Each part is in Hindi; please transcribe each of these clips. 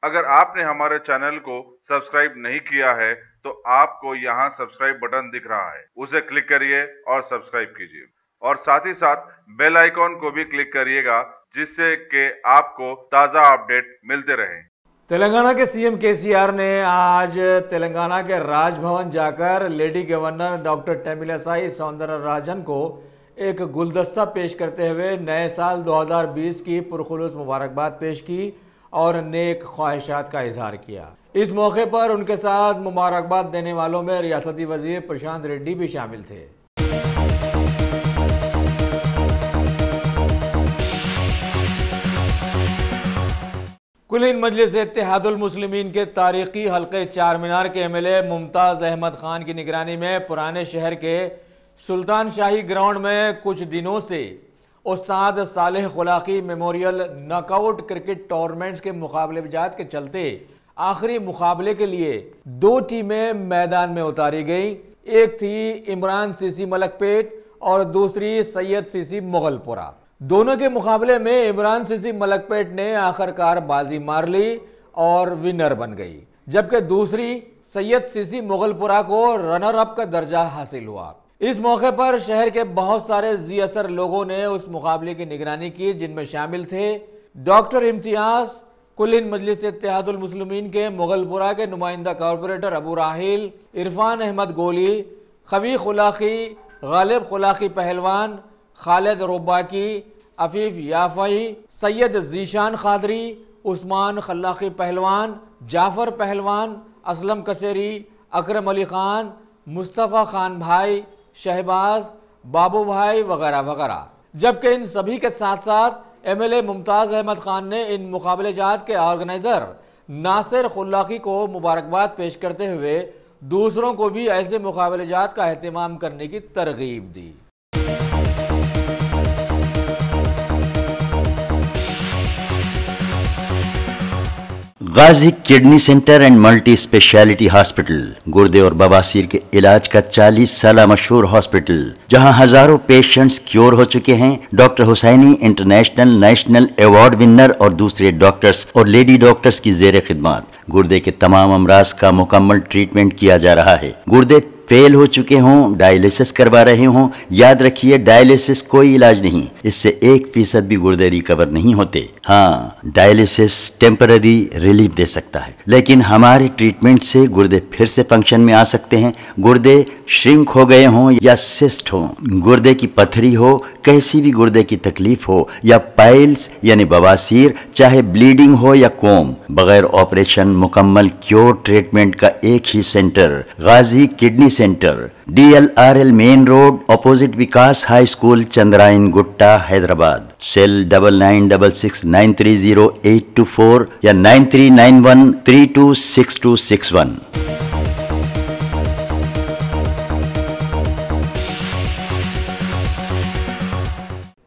अगर आपने हमारे चैनल को सब्सक्राइब नहीं किया है तो आपको यहाँ सब्सक्राइब बटन दिख रहा है, उसे क्लिक करिए और सब्सक्राइब कीजिए और साथ ही साथ बेल आइकॉन को भी क्लिक करिएगा जिससे कि आपको ताज़ा अपडेट मिलते रहें। तेलंगाना के सीएम केसीआर ने आज तेलंगाना के राजभवन जाकर lady governor doctor Tamilisai Soundararajan को एक गुलदस्ता पेश करते हुए नए साल 2020 की पुरखुलूस मुबारकबाद पेश की और नेक ख्वाहिशात का इजहार किया। इस मौके पर उनके साथ मुबारकबाद देने वालों में रियासती वजीर प्रशांत रेड्डी भी शामिल थे। कुलीन मजलिस इत्तेहादुल मुस्लिमीन के तारीखी हल्के चार मीनार के एमएलए मुमताज़ अहमद खान की निगरानी में पुराने शहर के सुल्तान शाही ग्राउंड में कुछ दिनों से उस्ताद Saleh Khulaki memorial knockout cricket tournaments के मुकाबलेजात के चलते आखिरी मुकाबले के लिए दो टीमें मैदान में उतारी गई। एक थी इमरान सीसी मलकपेट और दूसरी सैयद सीसी मुगलपुरा। दोनों के मुकाबले में इमरान सीसी मलकपेट ने आखिरकार बाजी मार ली और विनर बन गई, जबकि दूसरी सैयद सीसी मुगलपुरा को रनर अप का दर्जा हासिल हुआ। इस मौके पर शहर के बहुत सारे जी असर लोगों ने उस मुकाबले की निगरानी की, जिनमें शामिल थे डॉक्टर इम्तियाज, कुलीन मजलिस इत्तेहादुल मुस्लिमीन के मुगलपुरा के नुमाइंदा कॉरपोरेटर अबू राहिल, इरफान अहमद गोली, खवी खुलाकी, गालिब खुलाकी पहलवान, खालिद रुब्बाकी, अफीफ याफई, सैयद जीशान खादरी, उस्मान खल्लाकी पहलवान, जाफर पहलवान, असलम कसेरी, अकरम अली खान, मुस्तफ़ा खान भाई, शहबाज, बाबू भाई वगैरह वगैरह। जबकि इन सभी के साथ साथ एमएलए मुमताज़ अहमद खान ने इन मुकाबलेजात के ऑर्गेनाइजर नासिर खुल्लाकी को मुबारकबाद पेश करते हुए दूसरों को भी ऐसे मुकाबलेजात का एहतमाम करने की तरगीब दी। Ghazi kidney centre and multi speciality hospital गुर्दे और बवासीर के इलाज का 40 साल मशहूर हॉस्पिटल, जहां हजारों पेशेंट्स क्योर हो चुके हैं। Doctor Hussaini international national award winner और दूसरे डॉक्टर्स और लेडी डॉक्टर्स की जेर खिदमत गुर्दे के तमाम अमराज का मुकम्मल ट्रीटमेंट किया जा रहा है। गुर्दे फेल हो चुके हों, डायलिसिस करवा रहे हों, याद रखिए डायलिसिस कोई इलाज नहीं, इससे 1% भी गुर्दे रिकवर नहीं होते। हाँ, डायलिसिस टेम्पररी रिलीफ दे सकता है, लेकिन हमारे ट्रीटमेंट से गुर्दे फिर से फंक्शन में आ सकते हैं। गुर्दे श्रिंक हो गए हों या सिस्ट हो, गुर्दे की पथरी हो, कैसी भी गुर्दे की तकलीफ हो या पाइल्स यानी बवासीर, चाहे ब्लीडिंग हो या कोम, बगैर ऑपरेशन मुकम्मल क्योर ट्रीटमेंट का एक ही centre Ghazi kidney centre, DLRL main road opposite Vikas high school, Chandrayan Gutta, Hyderabad. Cell 9966930824 या 9391326261।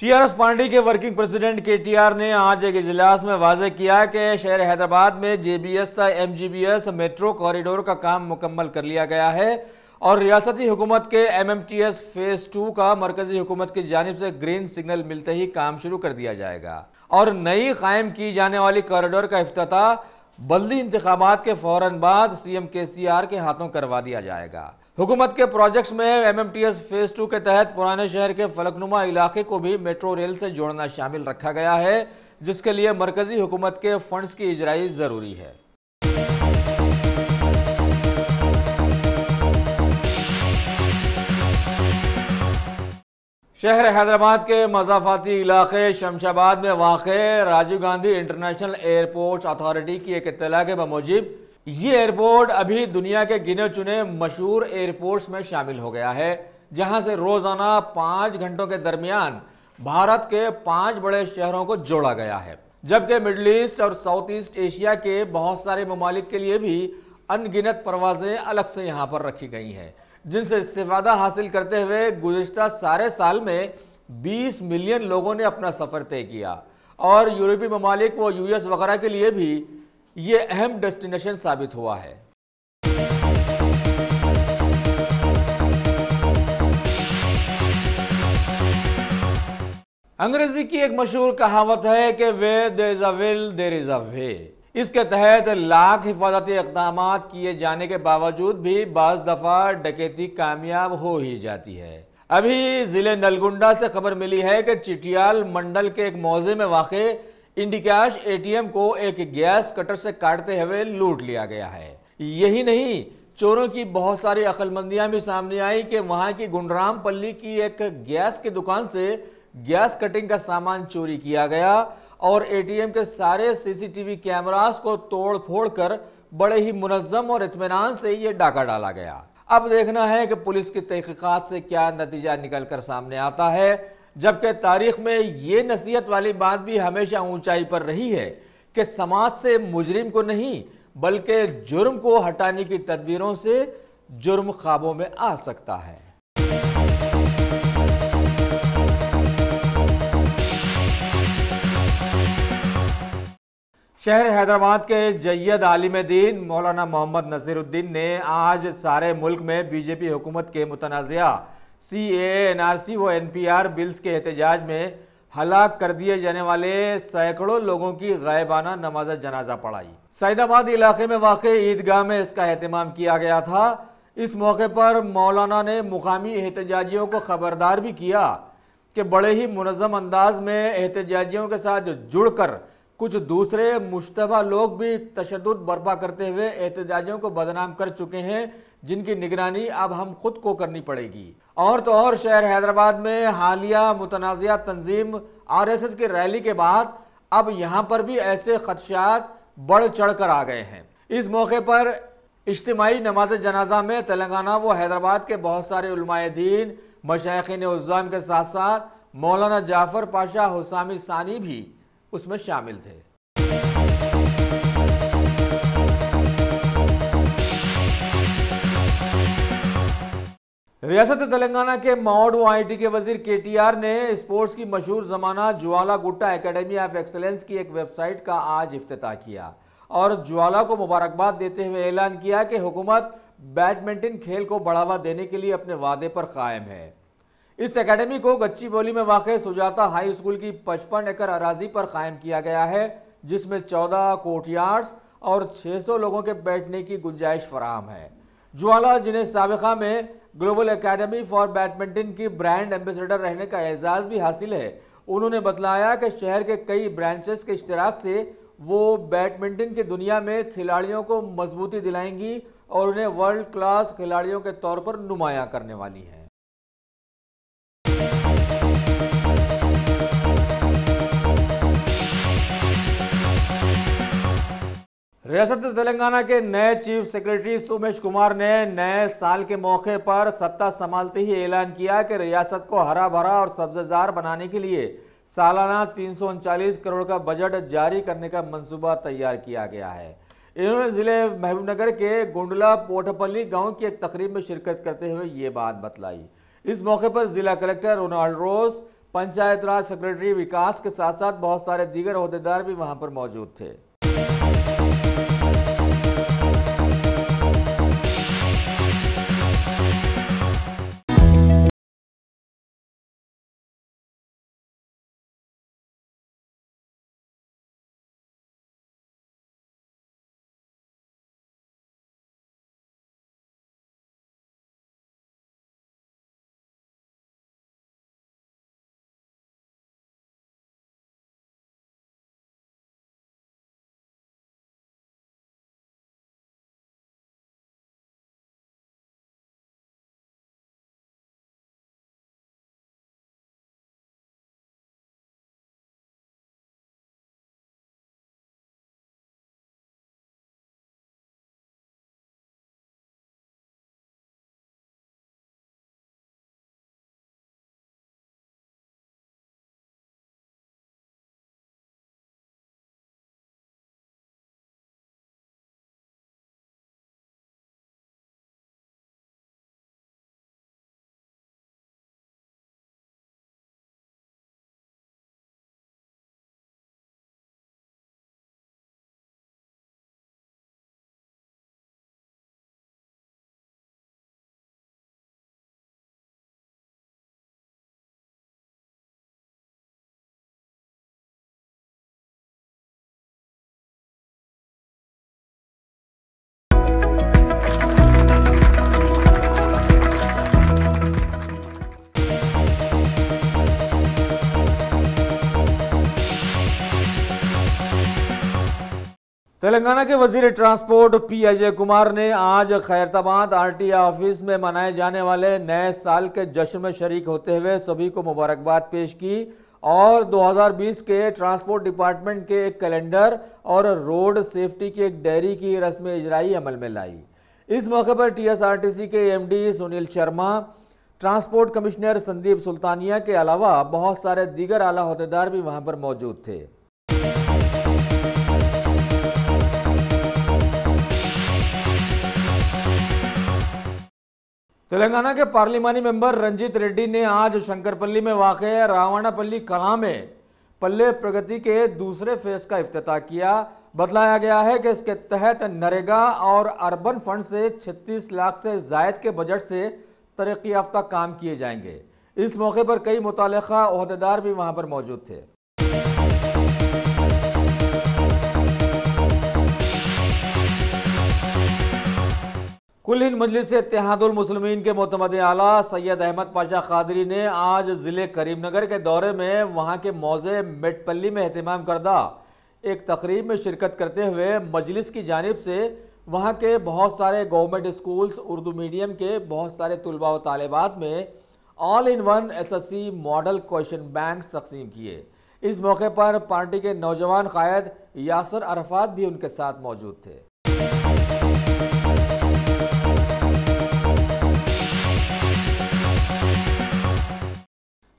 टीआरएस पार्टी के वर्किंग प्रेसिडेंट केटीआर ने आज एक इजलास में वाज़ेह किया कि शहर हैदराबाद में जेबीएस तथा एमजीबीएस मेट्रो कॉरिडोर का काम मुकम्मल कर लिया गया है और रियासती हुकूमत के एमएमटीएस फेज 2 का मरकजी हुकूमत की जानिब से ग्रीन सिग्नल मिलते ही काम शुरू कर दिया जाएगा और नई कायम की जाने वाली कॉरिडोर का इफ्तिताह बल्दी इंतखाबात के फौरन बाद सीएम केसीआर के हाथों करवा दिया जाएगा। हुकूमत के प्रोजेक्ट्स में एमएमटीएस फेज 2 के तहत पुराने शहर के फलकनुमा इलाके को भी मेट्रो रेल से जोड़ना शामिल रखा गया है, जिसके लिए मरकजी हुकूमत के फंड्स की इजराई जरूरी है। शहर हैदराबाद के मज़ाफाती इलाके शमशाबाद में वाक़े Rajiv Gandhi international airport authority की एक इत्तला के बमूजिब ये एयरपोर्ट अभी दुनिया के गिने चुने मशहूर एयरपोर्ट्स में शामिल हो गया है, जहां से रोजाना 5 घंटों के दरमियान भारत के 5 बड़े शहरों को जोड़ा गया है, जबकि मिडल ईस्ट और साउथ ईस्ट एशिया के बहुत सारे ममालिक के लिए भी अनगिनत परवाजें अलग से यहाँ पर रखी गई हैं, जिनसे इस्तेफादा हासिल करते हुए गुज़िश्ता सारे साल में 20 मिलियन लोगों ने अपना सफ़र तय किया और यूरोपीय ममालिक व यूएस वगैरह के लिए भी ये अहम डेस्टिनेशन साबित हुआ है। अंग्रेजी की एक मशहूर कहावत है कि where there is a will there is a way. इसके तहत लाख हिफाजती इक़दाम किए जाने के बावजूद भी बाज़ दफ़ा डकैती कामयाब हो ही जाती है। अभी जिले नलगुंडा से खबर मिली है कि चिटियाल मंडल के एक मौजे में वाक़े इंडिकैश एटीएम को एक गैस कटर से काटते हुए लूट लिया गया है। यही नहीं, चोरों की बहुत सारी अक्लमंदियां भी सामने आई कि वहां की गुंडराम पल्ली की एक गैस की दुकान से गैस कटिंग का सामान चोरी किया गया और एटीएम के सारे सीसीटीवी कैमरास को तोड़ फोड़ कर बड़े ही मुनज्जम और इत्मीनान से यह डाका डाला गया। अब देखना है कि पुलिस की तहकीकात से क्या नतीजा निकल कर सामने आता है, जबकि तारीख में ये नसीहत वाली बात भी हमेशा ऊंचाई पर रही है कि समाज से मुजरिम को नहीं बल्कि जुर्म को हटाने की तदबीरों से जुर्म काबू में आ सकता है। शहर हैदराबाद के जय्यद आलिम दीन मौलाना मोहम्मद नसीरुद्दीन ने आज सारे मुल्क में बीजेपी हुकूमत के मुतनाज़िया CAA, NRC व NPR बिल्स के एहतजाज में हलाक कर दिए जाने वाले सैकड़ों लोगों की गायबाना नमाज जनाजा पढ़ाई। सैदाबाद इलाके में वाक़े ईदगाह में इसका एहतमाम किया गया था। इस मौके पर मौलाना ने मुकामी एहतजाजियों को खबरदार भी किया कि बड़े ही मुनज़्ज़म अंदाज में एहतजाजियों के साथ जुड़कर कुछ दूसरे मुश्तबा लोग भी तशद्दुद बर्पा करते हुए एहतजाजियों को बदनाम कर चुके हैं, जिनकी निगरानी अब हम खुद को करनी पड़ेगी। और तो और शहर हैदराबाद में हालिया मुतनाज़िया तंजीम RSS की रैली के बाद अब यहाँ पर भी ऐसे खदशात बढ़ चढ़ कर आ गए हैं। इस मौके पर इज्तिमाई नमाज जनाजा में तेलंगाना व हैदराबाद के बहुत सारे उलमाए दीन, मशाइखीन उज़्ज़ाम के साथ साथ मौलाना जाफर पाशा हुसामी सानी भी उसमें शामिल थे। रियासत तेलंगाना के मौड व IT के वजीर KTR ने स्पोर्ट्स की मशहूर जमाना ज्वाला गुट्टा एकेडमी ऑफ एक्सलेंस की एक वेबसाइट का आज इफ्तिताह किया और ज्वाला को मुबारकबाद देते हुए ऐलान किया कि हुकूमत बैडमिंटन खेल को बढ़ावा देने के लिए अपने वादे पर कायम है। इस एकेडमी को गच्चीबौली में वाक़े सुजाता हाई स्कूल की 55 एकड़ अराजी पर कायम किया गया है, जिसमें 14 कोर्टयार्ड्स और 600 लोगों के बैठने की गुंजाइश फराहम है। ज्वाला, जिन्हें साबिका में ग्लोबल एकेडमी फॉर बैडमिंटन की ब्रांड एम्बेसडर रहने का एजाज़ भी हासिल है, उन्होंने बतलाया कि शहर के कई ब्रांचेस के इश्तिराक से वो बैडमिंटन की दुनिया में खिलाड़ियों को मजबूती दिलाएंगी और उन्हें वर्ल्ड क्लास खिलाड़ियों के तौर पर नुमाया करने वाली हैं। रियासत तेलंगाना के नए चीफ सेक्रेटरी सोमेश कुमार ने नए साल के मौके पर सत्ता संभालते ही ऐलान किया कि रियासत को हरा भरा और सब्ज़ेज़ार बनाने के लिए सालाना 339 करोड़ का बजट जारी करने का मंसूबा तैयार किया गया है। इन्होंने जिले महबूबनगर के गुंडला पोटपल्ली गांव की एक तकरीब में शिरकत करते हुए ये बात बतलाई। इस मौके पर जिला कलेक्टर रोनाल्ड रोज, पंचायत राज सेक्रेटरी विकास के साथ साथ बहुत सारे दीगर ओहदेदार भी वहां पर मौजूद थे। तेलंगाना के वजीर ट्रांसपोर्ट पी अजय कुमार ने आज खैरताबाद आरटीए ऑफिस में मनाए जाने वाले नए साल के जश्न में शरीक होते हुए सभी को मुबारकबाद पेश की और 2020 के ट्रांसपोर्ट डिपार्टमेंट के एक कैलेंडर और रोड सेफ्टी की एक डायरी की रस्म इजराई अमल में लाई। इस मौके पर टीएसआरटीसी के MD Sunil Sharma, transport commissioner Sandeep Sultania के अलावा बहुत सारे दीगर आला ओहदेदार भी वहां पर मौजूद थे। तेलंगाना के पार्लिमानी मेंबर रंजीत रेड्डी ने आज शंकरपल्ली में वाक़े रावणापल्ली कलां में पल्ले प्रगति के दूसरे फेज का इफ्तिताह किया। बतलाया गया है कि इसके तहत नरेगा और अर्बन फंड से 36 लाख से जायद के बजट से तरक्की याफ्ता काम किए जाएंगे। इस मौके पर कई मुताल्लिका ओहदेदार भी वहां पर मौजूद थे। कुल हिंद मजलिस इत्तेहादुल मुस्लिमीन के मोतमद आला सैयद अहमद पाशा कादरी ने आज ज़िले करीमनगर के दौरे में वहां के मौज़े मेटपल्ली में एहतमाम करदा एक तकरीब में शिरकत करते हुए मजलिस की जानिब से वहां के बहुत सारे गवर्नमेंट स्कूल्स उर्दू मीडियम के बहुत सारे तुलबा व तालिबात में all in one SSC model question bank तकसीम किए। इस मौके पर पार्टी के नौजवान कायद यासर अरफात भी उनके साथ मौजूद थे।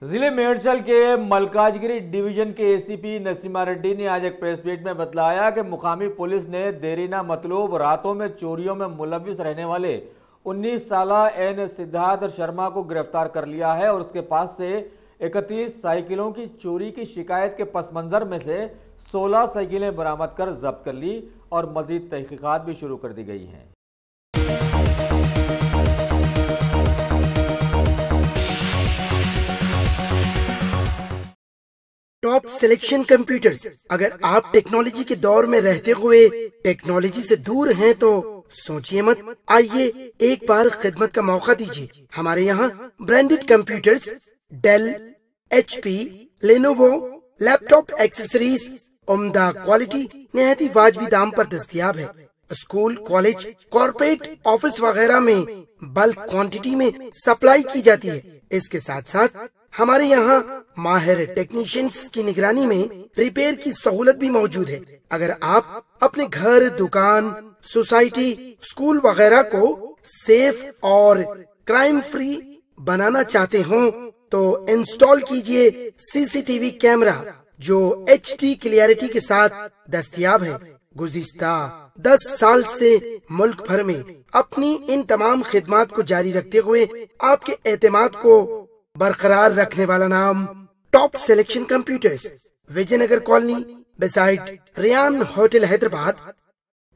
जिले मेडचल के मलकाजगिरी डिवीजन के एसीपी नसीमा रेड्डी ने आज एक प्रेस मीट में बतलाया कि मुकामी पुलिस ने देरीना मतलूब रातों में चोरियों में मुलविस रहने वाले 19 साला एन सिद्धार्थ शर्मा को गिरफ्तार कर लिया है और उसके पास से 31 साइकिलों की चोरी की शिकायत के पस मंजर में से 16 साइकिलें बरामद कर जब्त कर ली और मजीद तहकीकात भी शुरू कर दी गई हैं। Top selection computers. अगर आप टेक्नोलॉजी के दौर में रहते हुए टेक्नोलॉजी से दूर हैं तो सोचिए मत, आइए एक बार खिदमत का मौका दीजिए। हमारे यहाँ branded computers Dell, HP, Lenovo, laptop accessories उम्दा क्वालिटी निहायत ही वाजबी दाम पर दस्तयाब है। स्कूल, कॉलेज, कॉर्पोरेट ऑफिस वगैरह में बल्क क्वांटिटी में सप्लाई की जाती है। इसके साथ साथ हमारे यहाँ माहिर टेक्नीशियंस की निगरानी में रिपेयर की सहूलत भी मौजूद है। अगर आप अपने घर, दुकान, सोसाइटी, स्कूल वगैरह को सेफ और क्राइम फ्री बनाना चाहते हो तो इंस्टॉल कीजिए सीसीटीवी कैमरा जो HD क्लियरिटी के साथ दस्तयाब है। गुज़िश्ता 10 साल से मुल्क भर में अपनी इन तमाम खिदमात को जारी रखते हुए आपके एतमाद को बरकरार रखने वाला नाम top selection computers, Vijayanagar colony beside Riyan hotel Hyderabad.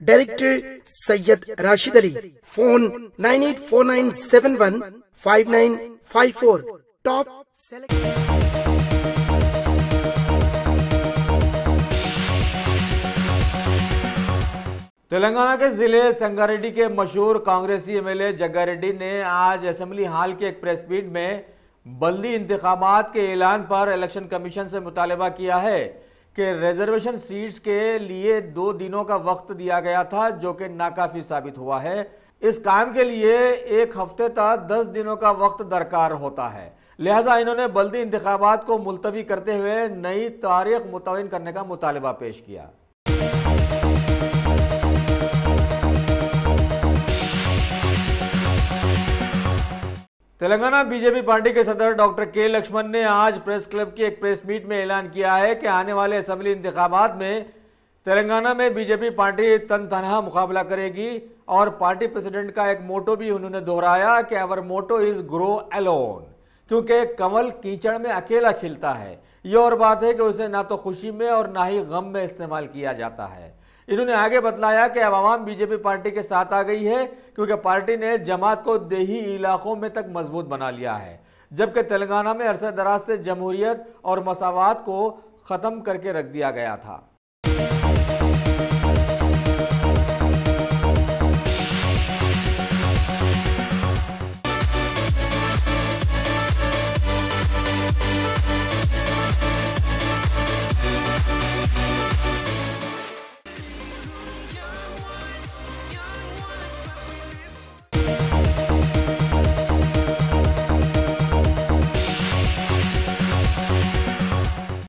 Director Syed Rashid Ali. Phone 9849715954। Top Telangana के जिले संगारेड्डी के मशहूर कांग्रेसी एमएलए जग्गा रेड्डी ने आज असेंबली हाल के एक प्रेस मीट में बल्दी इंतखाबात के ऐलान पर इलेक्शन कमीशन से मुतालबा किया है कि रिजर्वेशन सीट्स के लिए 2 दिनों का वक्त दिया गया था जो कि नाकाफी साबित हुआ है। इस काम के लिए 1 हफ्ते तक 10 दिनों का वक्त दरकार होता है। लिहाजा इन्होंने बल्दी इंतखाबात को मुलतवी करते हुए नई तारीख मुतय्यन करने का मुतालबा पेश किया। तेलंगाना बीजेपी पार्टी के सदर डॉक्टर के लक्ष्मण ने आज प्रेस क्लब की एक प्रेस मीट में ऐलान किया है कि आने वाले असेंबली इंतखाबात में तेलंगाना में बीजेपी पार्टी तनहा मुकाबला करेगी और पार्टी प्रेसिडेंट का एक मोटो भी उन्होंने दोहराया कि our motto is grow alone, क्योंकि कमल कीचड़ में अकेला खिलता है। ये और बात है कि उसे ना तो खुशी में और ना ही गम में इस्तेमाल किया जाता है। इन्होंने आगे बतलाया कि अवाम बीजेपी पार्टी के साथ आ गई है क्योंकि पार्टी ने जमात को देही इलाकों में तक मजबूत बना लिया है, जबकि तेलंगाना में अरसे दराज से जमहूरियत और मसावात को ख़त्म करके रख दिया गया था।